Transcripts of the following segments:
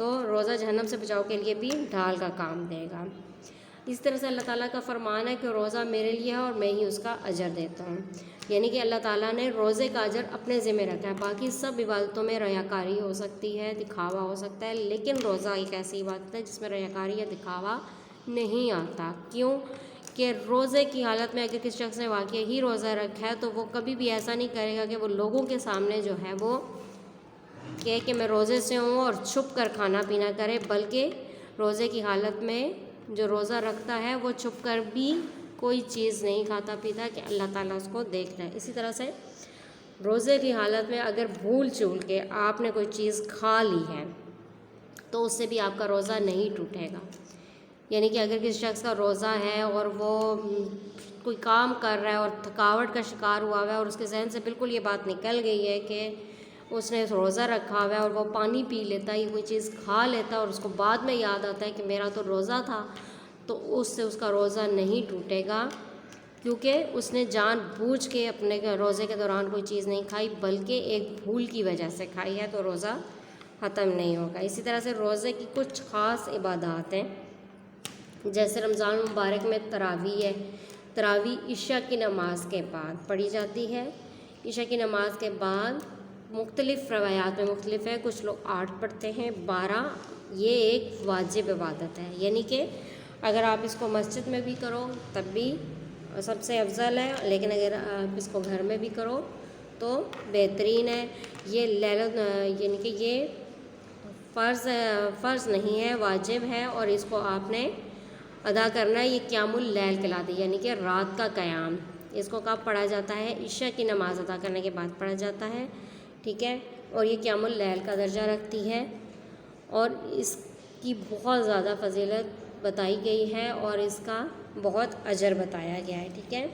تو روزہ جہنم سے بچاؤ کے لیے بھی ڈھال کا کام دے گا۔ اس طرح سے اللہ تعالیٰ کا فرمان ہے کہ روزہ میرے لیے ہے اور میں ہی اس کا اجر دیتا ہوں، یعنی کہ اللہ تعالیٰ نے روزے کا اجر اپنے ذمہ رکھا ہے۔ باقی سب عبادتوں میں ریاکاری ہو سکتی ہے، دکھاوا ہو سکتا ہے، لیکن روزہ ایک ایسی عبادت ہے جس میں ریاکاری یا دکھاوا نہیں آتا۔ کیوں کہ روزے کی حالت میں اگر کسی شخص نے واقعی ہی روزہ رکھا ہے تو وہ کبھی بھی ایسا نہیں کرے گا کہ وہ لوگوں کے سامنے جو ہے وہ کہ میں روزے سے ہوں اور چھپ کر کھانا پینا کرے، بلکہ روزے کی حالت میں جو روزہ رکھتا ہے وہ چھپ کر بھی کوئی چیز نہیں کھاتا پیتا کہ اللہ تعالیٰ اس کو دیکھتا ہے۔ اسی طرح سے روزے کی حالت میں اگر بھول چول کے آپ نے کوئی چیز کھا لی ہے تو اس سے بھی آپ کا روزہ نہیں ٹوٹے گا، یعنی کہ اگر کسی شخص کا روزہ ہے اور وہ کوئی کام کر رہا ہے اور تھکاوٹ کا شکار ہوا ہوا ہے اور اس کے ذہن سے بالکل یہ بات نکل گئی ہے کہ اس نے روزہ رکھا ہوا ہے اور وہ پانی پی لیتا ہے یا کوئی چیز کھا لیتا ہے اور اس کو بعد میں یاد آتا ہے کہ میرا تو روزہ تھا، تو اس سے اس کا روزہ نہیں ٹوٹے گا، کیونکہ اس نے جان بوجھ کے اپنے روزے کے دوران کوئی چیز نہیں کھائی بلکہ ایک بھول کی وجہ سے کھائی ہے، تو روزہ ختم نہیں ہوگا۔ اسی طرح سے روزے کی کچھ خاص عبادات ہیں، جیسے رمضان المبارک میں تراویح ہے۔ تراویح عشاء کی نماز کے بعد پڑھی جاتی ہے۔ عشاء کی نماز کے بعد مختلف روایات میں مختلف ہے، کچھ لوگ 8 پڑھتے ہیں، 12۔ یہ ایک واجب عبادت ہے، یعنی کہ اگر آپ اس کو مسجد میں بھی کرو تب بھی سب سے افضل ہے، لیکن اگر آپ اس کو گھر میں بھی کرو تو بہترین ہے۔ یہ یعنی کہ یہ فرض نہیں ہے، واجب ہے، اور اس کو آپ نے ادا کرنا ہے۔ یہ قیام اللیل کہلاتی ہے، یعنی کہ رات کا قیام۔ اس کو کب پڑھا جاتا ہے؟ عشاء کی نماز ادا کرنے کے بعد پڑھا جاتا ہے، ٹھیک ہے، اور یہ قیام اللیل کا درجہ رکھتی ہے اور اس کی بہت زیادہ فضیلت بتائی گئی ہے اور اس کا بہت اجر بتایا گیا ہے، ٹھیک ہے۔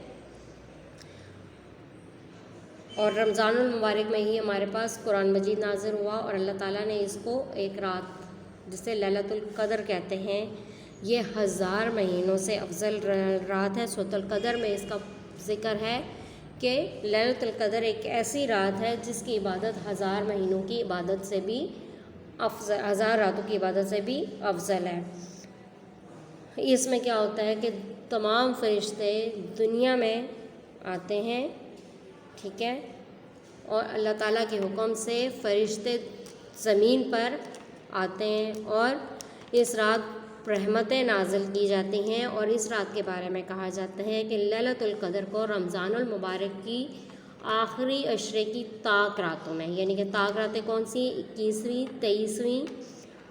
اور رمضان المبارک میں ہی ہمارے پاس قرآن مجید نازل ہوا اور اللہ تعالیٰ نے اس کو ایک رات جسے لیلۃ القدر کہتے ہیں، یہ 1000 مہینوں سے افضل رات ہے۔ سورۃ القدر میں اس کا ذکر ہے کہ لیلۃ القدر ایک ایسی رات ہے جس کی عبادت 1000 مہینوں کی عبادت سے بھی افضل، 1000 راتوں کی عبادت سے بھی افضل ہے۔ اس میں کیا ہوتا ہے کہ تمام فرشتے دنیا میں آتے ہیں، ٹھیک ہے، اور اللہ تعالیٰ کے حکم سے فرشتے زمین پر آتے ہیں اور اس رات رحمتیں نازل کی جاتی ہیں۔ اور اس رات کے بارے میں کہا جاتا ہے کہ لیلۃ القدر کو رمضان المبارک کی آخری عشرے کی طاق راتوں میں، یعنی کہ طاق راتیں کون سی؟ 21ویں، 23ویں،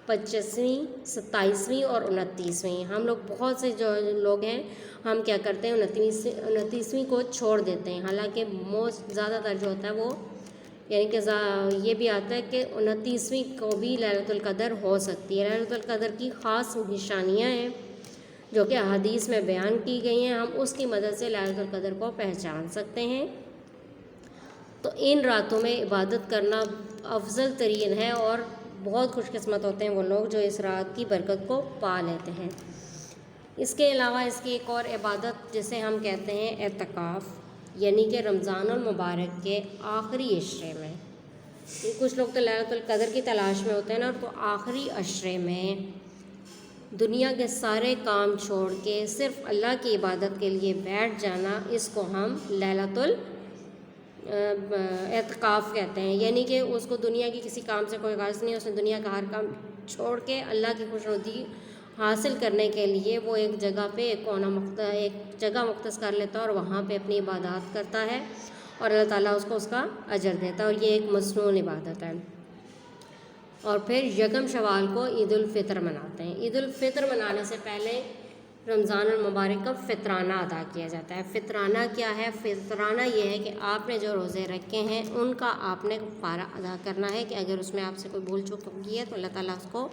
25ویں، 27ویں اور 29ویں۔ ہم لوگ بہت سے جو لوگ ہیں ہم کیا کرتے ہیں 29ویں کو چھوڑ دیتے ہیں، حالانکہ موسٹ زیادہ تر جو ہوتا ہے وہ یعنی کہ یہ بھی آتا ہے کہ 29ویں کو بھی لیلۃ القدر ہو سکتی ہے۔ لیلۃ القدر کی خاص نشانیاں ہیں جو کہ احادیث میں بیان کی گئی ہیں، ہم اس کی مدد سے لیلۃ القدر کو پہچان سکتے ہیں۔ تو ان راتوں میں عبادت کرنا افضل ترین ہے اور بہت خوش قسمت ہوتے ہیں وہ لوگ جو اس رات کی برکت کو پا لیتے ہیں۔ اس کے علاوہ اس کی ایک اور عبادت جسے ہم کہتے ہیں اعتکاف، یعنی کہ رمضان المبارک کے آخری عشرے میں، کچھ لوگ تو لیلۃ القدر کی تلاش میں ہوتے ہیں نا، تو آخری عشرے میں دنیا کے سارے کام چھوڑ کے صرف اللہ کی عبادت کے لیے بیٹھ جانا، اس کو ہم لیلۃ اعتکاف کہتے ہیں۔ یعنی کہ اس کو دنیا کی کسی کام سے کوئی غرض نہیں، اس نے دنیا کا ہر کام چھوڑ کے اللہ کی خوشنودی حاصل کرنے کے لیے وہ ایک جگہ پہ ایک جگہ مختص کر لیتا ہے اور وہاں پہ اپنی عبادات کرتا ہے اور اللہ تعالیٰ اس کو اس کا اجر دیتا ہے، اور یہ ایک مصنون عبادت ہے۔ اور پھر یکم شوال کو عید الفطر مناتے ہیں۔ عید الفطر منانے سے پہلے رمضان المبارک کا فطرانہ ادا کیا جاتا ہے۔ فطرانہ کیا ہے؟ فطرانہ یہ ہے کہ آپ نے جو روزے رکھے ہیں ان کا آپ نے کفارہ ادا کرنا ہے، کہ اگر اس میں آپ سے کوئی بھول چوک کی ہے تو اللہ تعالیٰ اس کو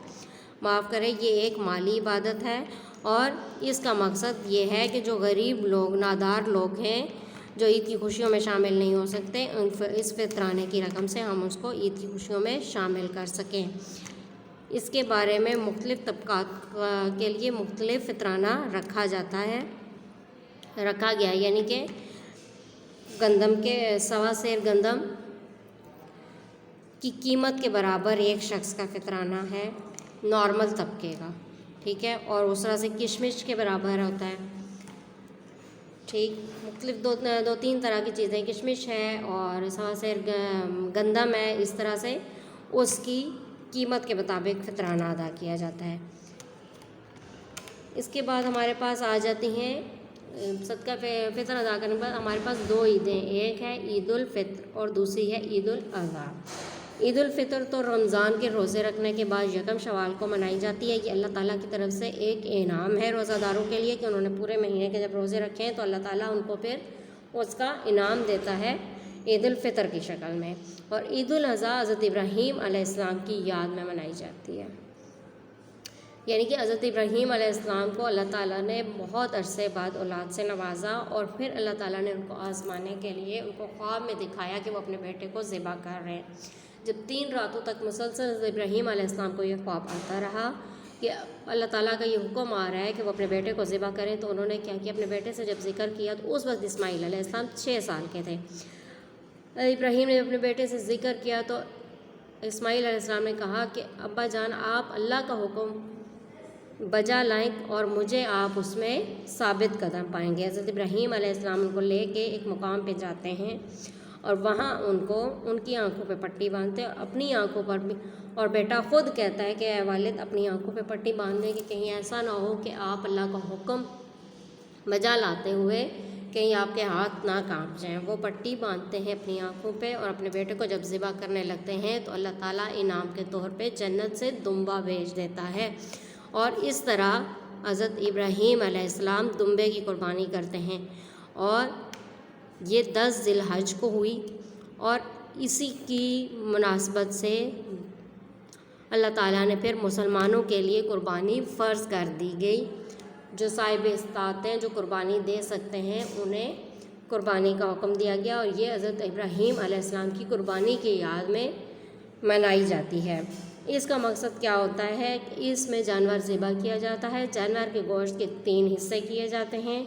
معاف کرے۔ یہ ایک مالی عبادت ہے اور اس کا مقصد یہ ہے کہ جو غریب لوگ، نادار لوگ ہیں جو عید کی خوشیوں میں شامل نہیں ہو سکتے، اس فطرانے کی رقم سے ہم اس کو عید کی خوشیوں میں شامل کر سکیں۔ اس کے بارے میں مختلف طبقات کے لیے مختلف فطرانہ رکھا گیا ہے، یعنی کہ گندم کے 1.25 سیر گندم کی قیمت کے برابر ایک شخص کا فطرانہ ہے، نارمل طبقے کا، ٹھیک ہے، اور اس طرح سے کشمش کے برابر ہوتا ہے، ٹھیک، مختلف دو تین طرح کی چیزیں، کشمش ہے اور اس طرح سے گندم ہے، اس طرح سے اس کی قیمت کے مطابق فطرانہ ادا کیا جاتا ہے۔ اس کے بعد ہمارے پاس آ جاتی ہیں صدقہ فطر ادا کرنے کے بعد ہمارے پاس 2 عیدیں، ایک ہے عید الفطر اور دوسری ہے عید الاضحیٰ۔ عید الفطر تو رمضان کے روزے رکھنے کے بعد 1 شوال کو منائی جاتی ہے۔ یہ اللہ تعالیٰ کی طرف سے ایک انعام ہے روزہ داروں کے لیے کہ انہوں نے پورے مہینے کے جب روزے رکھے ہیں تو اللہ تعالیٰ ان کو پھر اس کا انعام دیتا ہے عید الفطر کی شکل میں۔ اور عید الاضحیٰ حضرت ابراہیم علیہ السلام کی یاد میں منائی جاتی ہے، یعنی کہ حضرت ابراہیم علیہ السلام کو اللہ تعالیٰ نے بہت عرصے بعد اولاد سے نوازا، اور پھر اللہ تعالیٰ نے ان کو آزمانے کے لیے ان کو خواب میں دکھایا کہ وہ اپنے بیٹے کو ذبح کر رہے ہیں۔ جب 3 راتوں تک مسلسل حضرت ابراہیم علیہ السلام کو یہ خواب آتا رہا کہ اللہ تعالیٰ کا یہ حکم آ رہا ہے کہ وہ اپنے بیٹے کو ذبح کریں، تو انہوں نے کیا کیا، اپنے بیٹے سے جب ذکر کیا تو اس وقت اسماعیل علیہ السلام 6 سال کے تھے۔ ابراہیم نے اپنے بیٹے سے ذکر کیا تو اسماعیل علیہ السلام نے کہا کہ ابا جان، آپ اللہ کا حکم بجا لائیں اور مجھے آپ اس میں ثابت قدم پائیں گے۔ حضرت ابراہیم علیہ السلام ان کو لے کے ایک مقام پہ جاتے ہیں اور وہاں ان کی آنکھوں پہ پٹی باندھتے ہیں، اپنی آنکھوں پر بھی، اور بیٹا خود کہتا ہے کہ اے والد، اپنی آنکھوں پہ پٹی باندھ دیں کہ کہیں ایسا نہ ہو کہ آپ اللہ کا حکم بجا لاتے ہوئے کہیں آپ کے ہاتھ نہ کانپ جائیں۔ وہ پٹی باندھتے ہیں اپنی آنکھوں پہ اور اپنے بیٹے کو جب ذبح کرنے لگتے ہیں تو اللہ تعالیٰ انعام کے طور پہ جنت سے دمبا بھیج دیتا ہے، اور اس طرح حضرت ابراہیم علیہ السلام دمبے کی قربانی کرتے ہیں، اور یہ 10 ذی الحج کو ہوئی، اور اسی کی مناسبت سے اللہ تعالیٰ نے پھر مسلمانوں کے لیے قربانی فرض کر دی گئی۔ جو صاحب استطاعت ہیں، جو قربانی دے سکتے ہیں، انہیں قربانی کا حکم دیا گیا، اور یہ حضرت ابراہیم علیہ السلام کی قربانی کی یاد میں منائی جاتی ہے۔ اس کا مقصد کیا ہوتا ہے کہ اس میں جانور ذبح کیا جاتا ہے۔ جانور کے گوشت کے 3 حصے کیے جاتے ہیں۔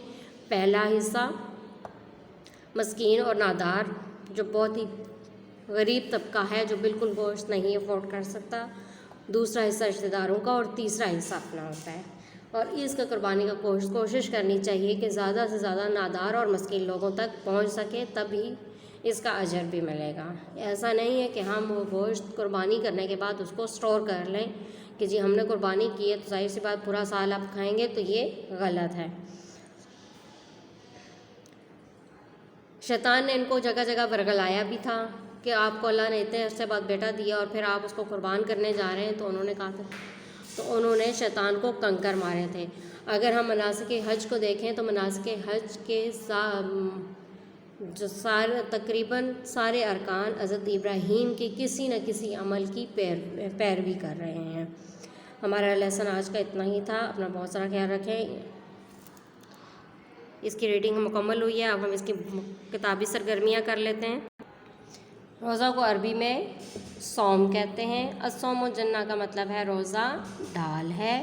پہلا حصہ مسکین اور نادار، جو بہت ہی غریب طبقہ ہے، جو بالکل گوشت نہیں افورڈ کر سکتا، دوسرا حصہ رشتہ داروں کا، اور تیسرا حصہ اپنا ہوتا ہے۔ اور اس کا قربانی کا کوشش کرنی چاہیے کہ زیادہ سے زیادہ نادار اور مسکین لوگوں تک پہنچ سکے، تبھی اس کا اجر بھی ملے گا۔ ایسا نہیں ہے کہ ہم وہ گوشت قربانی کرنے کے بعد اس کو سٹور کر لیں کہ جی ہم نے قربانی کی ہے تو ظاہر سی بات پورا سال آپ کھائیں گے، تو یہ غلط ہے۔ شیطان نے ان کو جگہ جگہ ورگلایا بھی تھا کہ آپ کو اللہ نے اتنے عرصے بعد بیٹا دیا اور پھر آپ اس کو قربان کرنے جا رہے ہیں، تو انہوں نے کہا تھا، تو انہوں نے شیطان کو کنکر مارے تھے۔ اگر ہم مناسک حج کو دیکھیں تو مناسک حج کے جو تقریباً سارے ارکان حضرت ابراہیم کے کسی نہ کسی عمل کی پیروی کر رہے ہیں۔ ہمارا لیسن آج کا اتنا ہی تھا۔ اپنا بہت سارا خیال رکھیں۔ اس کی ریڈنگ مکمل ہوئی ہے، اب ہم اس کی کتابی سرگرمیاں کر لیتے ہیں۔ روزہ کو عربی میں صوم کہتے ہیں۔ الصوم جنہ کا مطلب ہے روزہ ڈھال ہے۔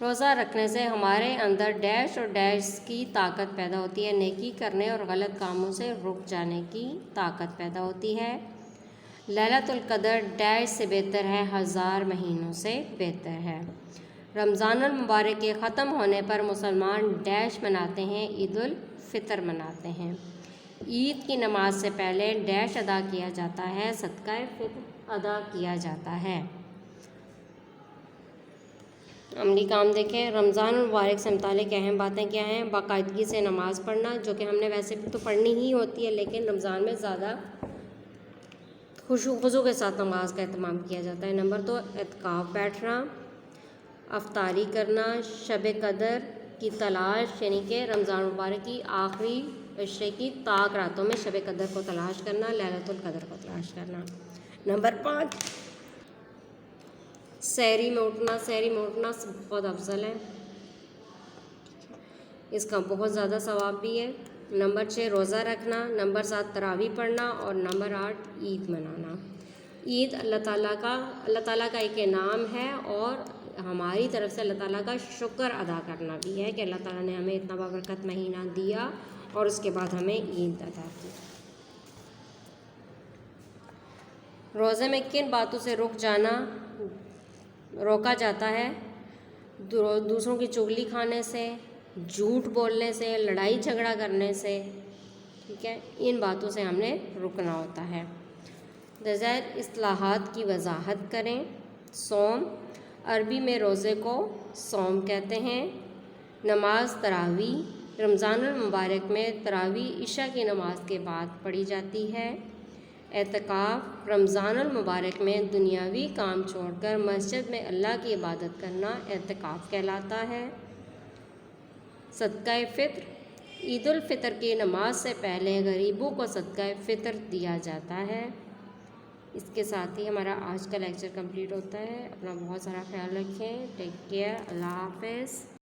روزہ رکھنے سے ہمارے اندر ڈیش اور ڈیش کی طاقت پیدا ہوتی ہے، نیکی کرنے اور غلط کاموں سے رک جانے کی طاقت پیدا ہوتی ہے۔ لیلۃ القدر ڈیش سے بہتر ہے، 1000 مہینوں سے بہتر ہے۔ رمضان المبارک کے ختم ہونے پر مسلمان ڈیش مناتے ہیں، عید الفطر مناتے ہیں۔ عید کی نماز سے پہلے ڈیش ادا کیا جاتا ہے، صدقہ فطر ادا کیا جاتا ہے۔ عملی کام دیکھیں۔ رمضان المبارک سے متعلق اہم باتیں کیا ہیں؟ باقاعدگی سے نماز پڑھنا، جو کہ ہم نے ویسے بھی تو پڑھنی ہی ہوتی ہے، لیکن رمضان میں زیادہ خضوع کے ساتھ نماز کا اہتمام کیا جاتا ہے۔ نمبر 2، اعتکاف بیٹھنا، افطاری کرنا، شب قدر کی تلاش، یعنی کہ رمضان المبارک کی آخری عشرے کی طاق راتوں میں شب قدر کو تلاش کرنا، لیلۃ القدر کو تلاش کرنا۔ نمبر 5، سحری میں اٹھنا۔ سحری میں اٹھنا بہت افضل ہے، اس کا بہت زیادہ ثواب بھی ہے۔ نمبر 6، روزہ رکھنا۔ نمبر 7، تراویح پڑھنا، اور نمبر 8، عید منانا۔ عید اللہ تعالیٰ کا ایک انعام ہے، اور ہماری طرف سے اللہ تعالیٰ کا شکر ادا کرنا بھی ہے کہ اللہ تعالیٰ نے ہمیں اتنا بابرکت مہینہ دیا اور اس کے بعد ہمیں عید ادا کی۔ روزے میں کن باتوں سے رک جانا روکا جاتا ہے دوسروں کی چغلی کھانے سے، جھوٹ بولنے سے، لڑائی جھگڑا کرنے سے، ٹھیک ہے، ان باتوں سے ہم نے رکنا ہوتا ہے۔ ذیل اصطلاحات کی وضاحت کریں۔ صوم، عربی میں روزے کو صوم کہتے ہیں۔ نماز تراویح، رمضان المبارک میں تراویح عشاء کی نماز کے بعد پڑھی جاتی ہے۔ اعتکاف، رمضان المبارک میں دنیاوی کام چھوڑ کر مسجد میں اللہ کی عبادت کرنا اعتکاف کہلاتا ہے۔ صدقہ فطر، عید الفطر کی نماز سے پہلے غریبوں کو صدقہ فطر دیا جاتا ہے۔ اس کے ساتھ ہی ہمارا آج کا لیکچر کمپلیٹ ہوتا ہے۔ اپنا بہت سارا خیال رکھیں۔ Take care. اللہ حافظ۔